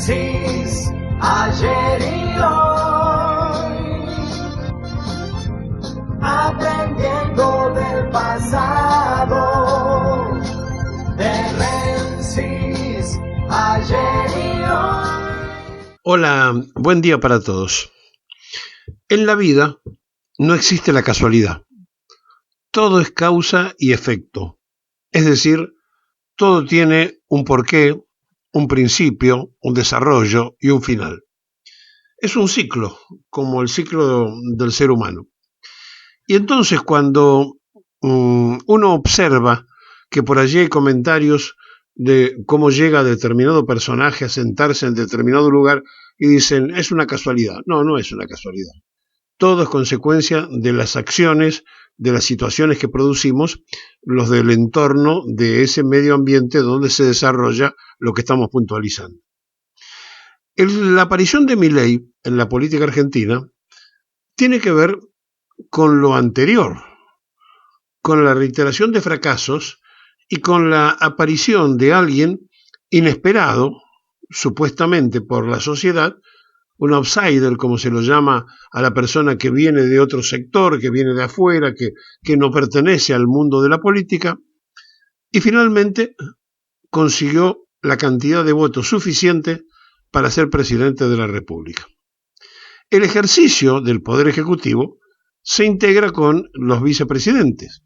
Génesis, ayer y hoy, aprendiendo del pasado. Génesis, ayer y hoy. Hola, buen día para todos. En la vida no existe la casualidad. Todo es causa y efecto. Es decir, todo tiene un porqué, un principio, un desarrollo y un final. Es un ciclo, como el ciclo del ser humano. Y entonces cuando uno observa que por allí hay comentarios de cómo llega determinado personaje a sentarse en determinado lugar y dicen, es una casualidad. No, no es una casualidad. Todo es consecuencia de las acciones, de las situaciones que producimos, los del entorno de ese medio ambiente donde se desarrolla lo que estamos puntualizando. La aparición de Milei en la política argentina tiene que ver con lo anterior, con la reiteración de fracasos y con la aparición de alguien inesperado, supuestamente por la sociedad, un outsider, como se lo llama a la persona que viene de otro sector, que viene de afuera, que no pertenece al mundo de la política, y finalmente consiguió la cantidad de votos suficiente para ser presidente de la República. El ejercicio del Poder Ejecutivo se integra con los vicepresidentes.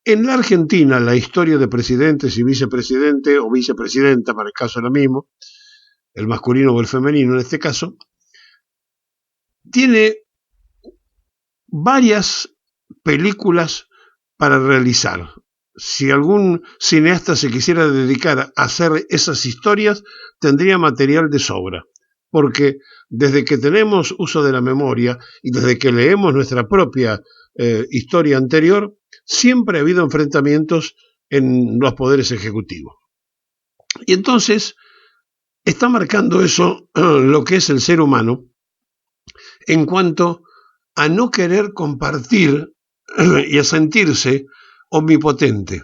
En la Argentina, la historia de presidentes y vicepresidente, o vicepresidenta, para el caso es lo mismo, el masculino o el femenino en este caso, tiene varias películas para realizar. Si algún cineasta se quisiera dedicar a hacer esas historias, tendría material de sobra, porque desde que tenemos uso de la memoria y desde que leemos nuestra propia historia anterior, siempre ha habido enfrentamientos en los poderes ejecutivos. Y entonces está marcando eso lo que es el ser humano en cuanto a no querer compartir y a sentirse omnipotente.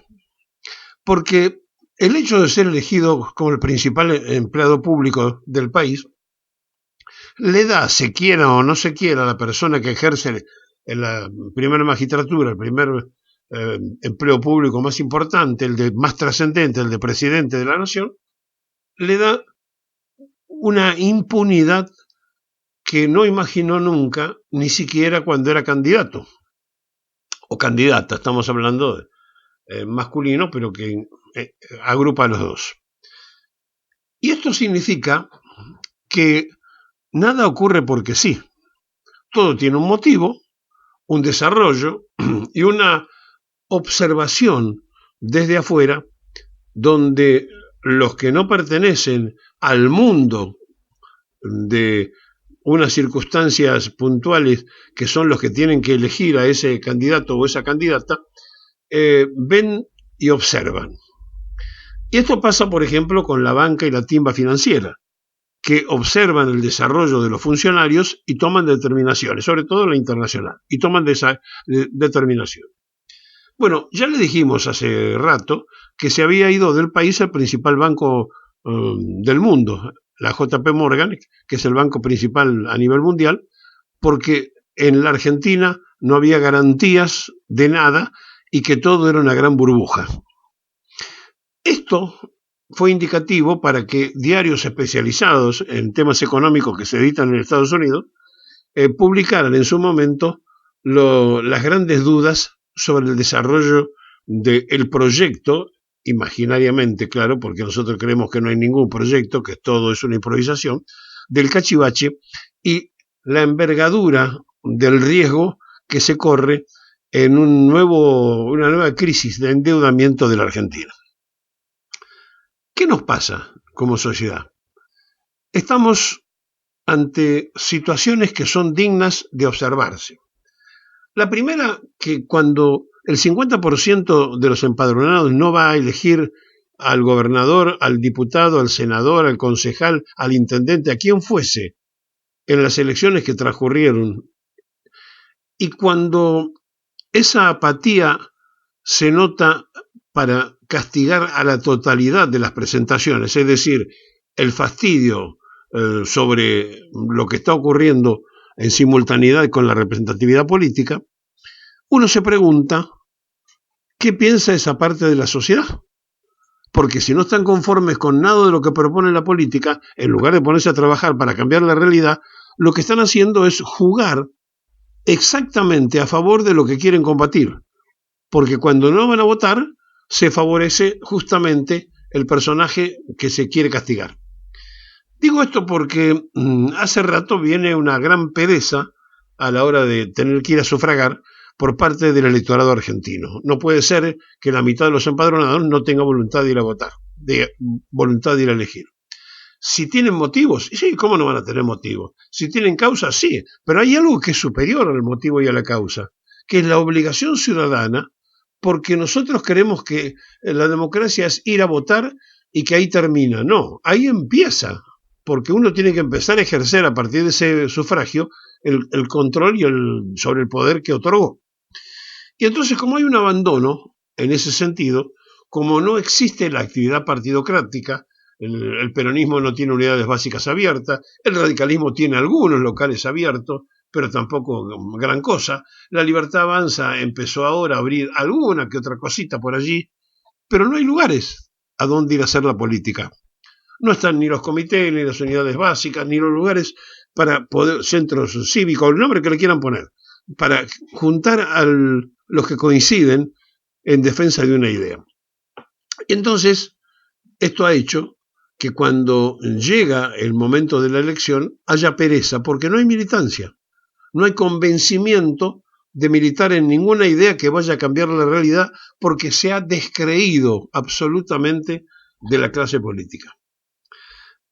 Porque el hecho de ser elegido como el principal empleado público del país le da, se quiera o no se quiera, a la persona que ejerce en la primera magistratura, el primer empleo público más importante, el de más trascendente, el de presidente de la nación, le da una impunidad que no imaginó nunca, ni siquiera cuando era candidato o candidata. Estamos hablando de masculino, pero que agrupa a los dos. Y esto significa que nada ocurre porque sí. Todo tiene un motivo, un desarrollo y una observación desde afuera, donde los que no pertenecen al mundo de unas circunstancias puntuales que son los que tienen que elegir a ese candidato o esa candidata, ven y observan. Y esto pasa, por ejemplo, con la banca y la timba financiera, que observan el desarrollo de los funcionarios y toman determinaciones, sobre todo la internacional, y toman determinación. Bueno, ya le dijimos hace rato que se había ido del país el principal banco del mundo, la JP Morgan, que es el banco principal a nivel mundial, porque en la Argentina no había garantías de nada y que todo era una gran burbuja. Esto fue indicativo para que diarios especializados en temas económicos que se editan en Estados Unidos publicaran en su momento las grandes dudas sobre el desarrollo del proyecto, imaginariamente, claro, porque nosotros creemos que no hay ningún proyecto, que todo es una improvisación, del cachivache y la envergadura del riesgo que se corre en una nueva crisis de endeudamiento de la Argentina. ¿Qué nos pasa como sociedad? Estamos ante situaciones que son dignas de observarse. La primera, que cuando el 50% de los empadronados no va a elegir al gobernador, al diputado, al senador, al concejal, al intendente, a quien fuese, en las elecciones que transcurrieron, y cuando esa apatía se nota para castigar a la totalidad de las presentaciones, es decir, el fastidio sobre lo que está ocurriendo en simultaneidad con la representatividad política, uno se pregunta qué piensa esa parte de la sociedad. Porque si no están conformes con nada de lo que propone la política, en lugar de ponerse a trabajar para cambiar la realidad, lo que están haciendo es jugar exactamente a favor de lo que quieren combatir. Porque cuando no van a votar, se favorece justamente el personaje que se quiere castigar. Digo esto porque hace rato viene una gran pereza a la hora de tener que ir a sufragar por parte del electorado argentino. No puede ser que la mitad de los empadronados no tenga voluntad de ir a votar, voluntad de ir a elegir. Si tienen motivos, sí, ¿cómo no van a tener motivos? Si tienen causa, sí, pero hay algo que es superior al motivo y a la causa, que es la obligación ciudadana, porque nosotros creemos que la democracia es ir a votar y que ahí termina. No, ahí empieza, porque uno tiene que empezar a ejercer a partir de ese sufragio el control sobre el poder que otorgó. Y entonces, como hay un abandono en ese sentido, como no existe la actividad partidocrática, el peronismo no tiene unidades básicas abiertas, el radicalismo tiene algunos locales abiertos, pero tampoco gran cosa. La Libertad Avanza empezó ahora a abrir alguna que otra cosita por allí, pero no hay lugares a donde ir a hacer la política. No están ni los comités, ni las unidades básicas, ni los lugares para poder, centros cívicos, el nombre que le quieran poner, para juntar a los que coinciden en defensa de una idea. Y entonces, esto ha hecho que cuando llega el momento de la elección haya pereza, porque no hay militancia, no hay convencimiento de militar en ninguna idea que vaya a cambiar la realidad, porque se ha descreído absolutamente de la clase política.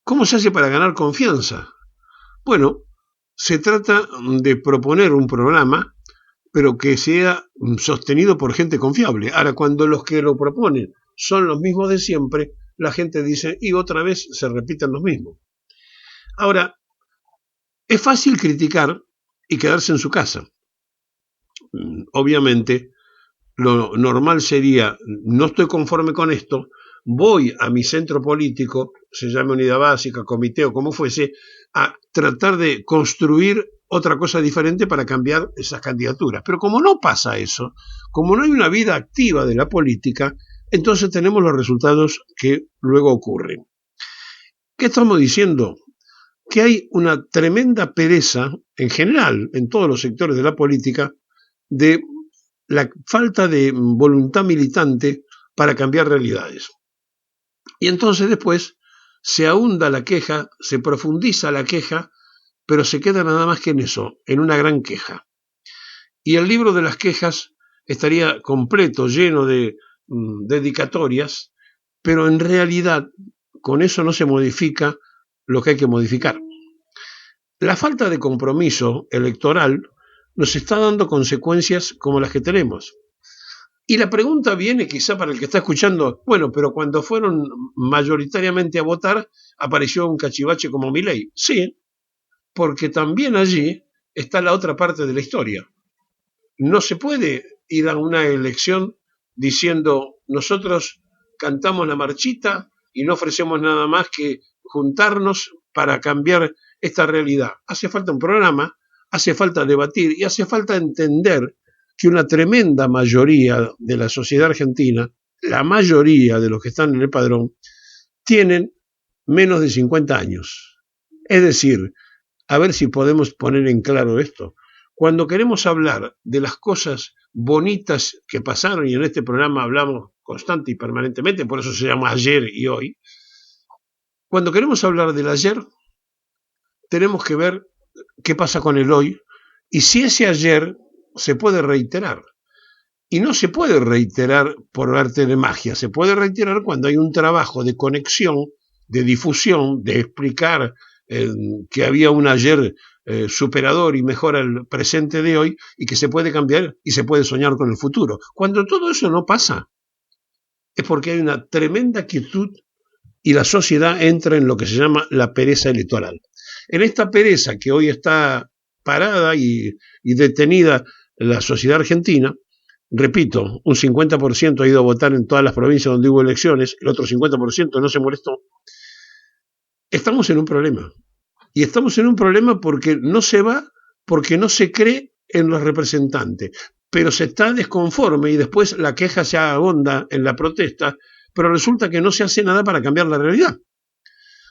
¿Cómo se hace para ganar confianza? Bueno, se trata de proponer un programa, pero que sea sostenido por gente confiable. Ahora, cuando los que lo proponen son los mismos de siempre, la gente dice, y otra vez se repiten los mismos. Ahora, es fácil criticar y quedarse en su casa. Obviamente, lo normal sería, no estoy conforme con esto, voy a mi centro político, se llame unidad básica, comité o como fuese, a tratar de construir otra cosa diferente para cambiar esas candidaturas. Pero como no pasa eso, como no hay una vida activa de la política, entonces tenemos los resultados que luego ocurren. ¿Qué estamos diciendo? Que hay una tremenda pereza, en general, en todos los sectores de la política, de la falta de voluntad militante para cambiar realidades. Y entonces después se ahunda la queja, se profundiza la queja, pero se queda nada más que en eso, en una gran queja. Y el libro de las quejas estaría completo, lleno de dedicatorias, pero en realidad con eso no se modifica lo que hay que modificar. La falta de compromiso electoral nos está dando consecuencias como las que tenemos. Y la pregunta viene quizá para el que está escuchando, bueno, pero cuando fueron mayoritariamente a votar, apareció un cachivache como Milei. Sí, porque también allí está la otra parte de la historia. No se puede ir a una elección diciendo, nosotros cantamos la marchita y no ofrecemos nada más que juntarnos para cambiar esta realidad. Hace falta un programa, hace falta debatir y hace falta entender que una tremenda mayoría de la sociedad argentina, la mayoría de los que están en el padrón, tienen menos de 50 años. Es decir, a ver si podemos poner en claro esto. Cuando queremos hablar de las cosas bonitas que pasaron, y en este programa hablamos constante y permanentemente, por eso se llama ayer y hoy, cuando queremos hablar del ayer, tenemos que ver qué pasa con el hoy, y si ese ayer se puede reiterar. Y no se puede reiterar por arte de magia, se puede reiterar cuando hay un trabajo de conexión, de difusión, de explicar que había un ayer superador y mejor al presente de hoy y que se puede cambiar y se puede soñar con el futuro. Cuando todo eso no pasa, es porque hay una tremenda quietud y la sociedad entra en lo que se llama la pereza electoral. En esta pereza que hoy está parada y detenida la sociedad argentina, repito, un 50% ha ido a votar en todas las provincias donde hubo elecciones, el otro 50% no se molestó. Estamos en un problema. Y estamos en un problema porque no se va, porque no se cree en los representantes, pero se está desconforme y después la queja se ahonda en la protesta, pero resulta que no se hace nada para cambiar la realidad.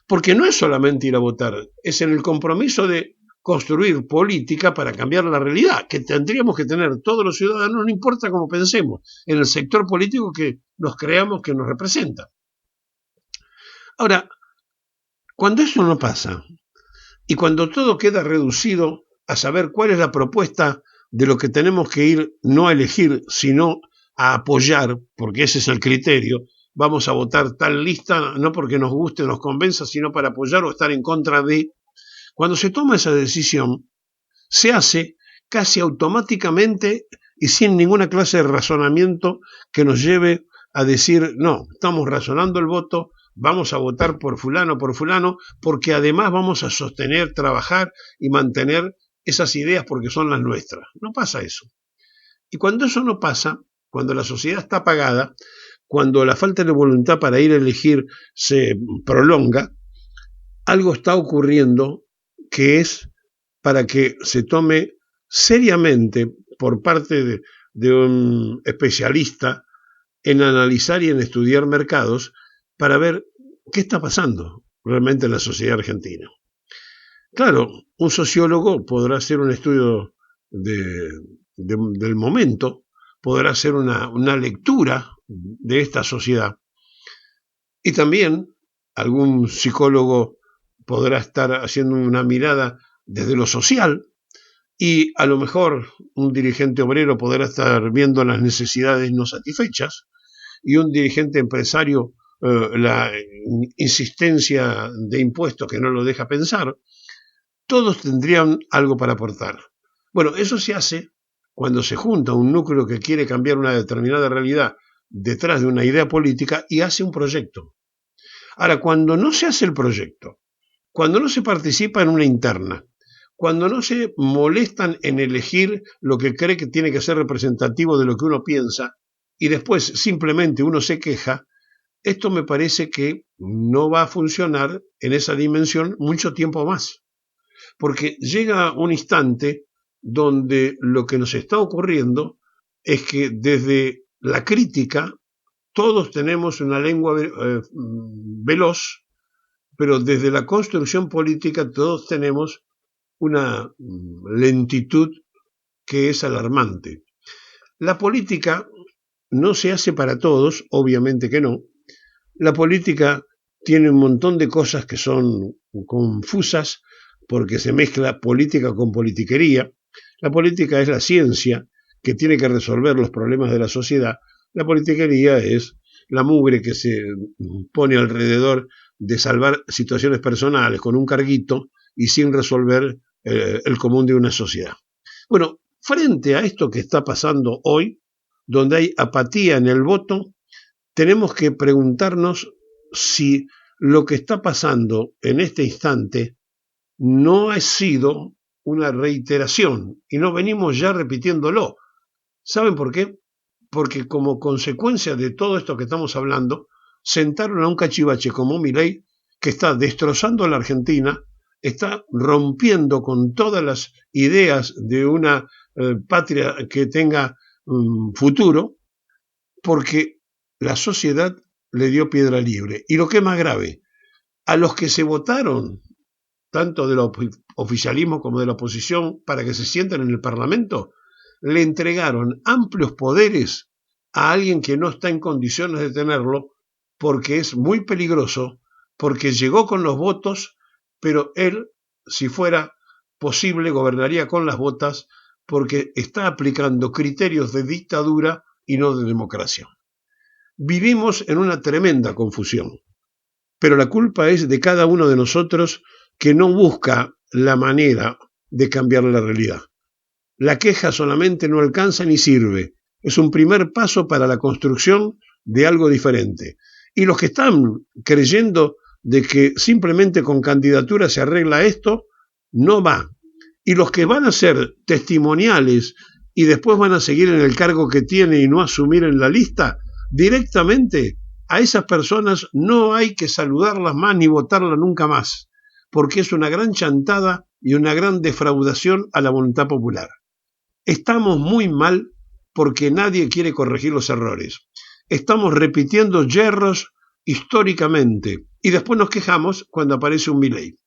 Porque no es solamente ir a votar, es en el compromiso de construir política para cambiar la realidad, que tendríamos que tener todos los ciudadanos, no importa cómo pensemos, en el sector político que nos creamos que nos representa. Ahora, cuando eso no pasa, y cuando todo queda reducido a saber cuál es la propuesta de lo que tenemos que ir no a elegir, sino a apoyar, porque ese es el criterio, vamos a votar tal lista, no porque nos guste o nos convenza, sino para apoyar o estar en contra de. Cuando se toma esa decisión, se hace casi automáticamente y sin ninguna clase de razonamiento que nos lleve a decir, no, estamos razonando el voto, vamos a votar por fulano, porque además vamos a sostener, trabajar y mantener esas ideas porque son las nuestras. No pasa eso. Y cuando eso no pasa, cuando la sociedad está apagada, cuando la falta de voluntad para ir a elegir se prolonga, algo está ocurriendo que es para que se tome seriamente por parte de un especialista en analizar y en estudiar mercados para ver qué está pasando realmente en la sociedad argentina. Claro, un sociólogo podrá hacer un estudio del momento, podrá hacer una lectura de esta sociedad y también algún psicólogo podrá estar haciendo una mirada desde lo social y a lo mejor un dirigente obrero podrá estar viendo las necesidades no satisfechas y un dirigente empresario la insistencia de impuestos que no lo deja pensar. Todos tendrían algo para aportar. Bueno, eso se hace cuando se junta un núcleo que quiere cambiar una determinada realidad detrás de una idea política y hace un proyecto. Ahora, cuando no se hace el proyecto, cuando no se participa en una interna, cuando no se molestan en elegir lo que cree que tiene que ser representativo de lo que uno piensa y después simplemente uno se queja, esto me parece que no va a funcionar en esa dimensión mucho tiempo más. Porque llega un instante donde lo que nos está ocurriendo es que desde la crítica todos tenemos una lengua veloz, pero desde la construcción política todos tenemos una lentitud que es alarmante. La política no se hace para todos, obviamente que no. La política tiene un montón de cosas que son confusas porque se mezcla política con politiquería. La política es la ciencia que tiene que resolver los problemas de la sociedad. La politiquería es la mugre que se pone alrededor de salvar situaciones personales con un carguito y sin resolver el común de una sociedad. Bueno, frente a esto que está pasando hoy, donde hay apatía en el voto, tenemos que preguntarnos si lo que está pasando en este instante no ha sido una reiteración y no venimos ya repitiéndolo. ¿Saben por qué? Porque como consecuencia de todo esto que estamos hablando, sentaron a un cachivache como Milei que está destrozando a la Argentina, está rompiendo con todas las ideas de una patria que tenga futuro, porque la sociedad le dio piedra libre. Y lo que es más grave, a los que se votaron, tanto del oficialismo como de la oposición, para que se sienten en el Parlamento, le entregaron amplios poderes a alguien que no está en condiciones de tenerlo, porque es muy peligroso, porque llegó con los votos, pero él, si fuera posible, gobernaría con las botas, porque está aplicando criterios de dictadura y no de democracia. Vivimos en una tremenda confusión, pero la culpa es de cada uno de nosotros que no busca la manera de cambiar la realidad. La queja solamente no alcanza ni sirve. Es un primer paso para la construcción de algo diferente. Y los que están creyendo de que simplemente con candidatura se arregla esto, no va. Y los que van a ser testimoniales y después van a seguir en el cargo que tienen y no asumir en la lista, directamente a esas personas no hay que saludarlas más ni votarlas nunca más. porque es una gran chantada y una gran defraudación a la voluntad popular. Estamos muy mal porque nadie quiere corregir los errores. Estamos repitiendo yerros históricamente y después nos quejamos cuando aparece un Milei.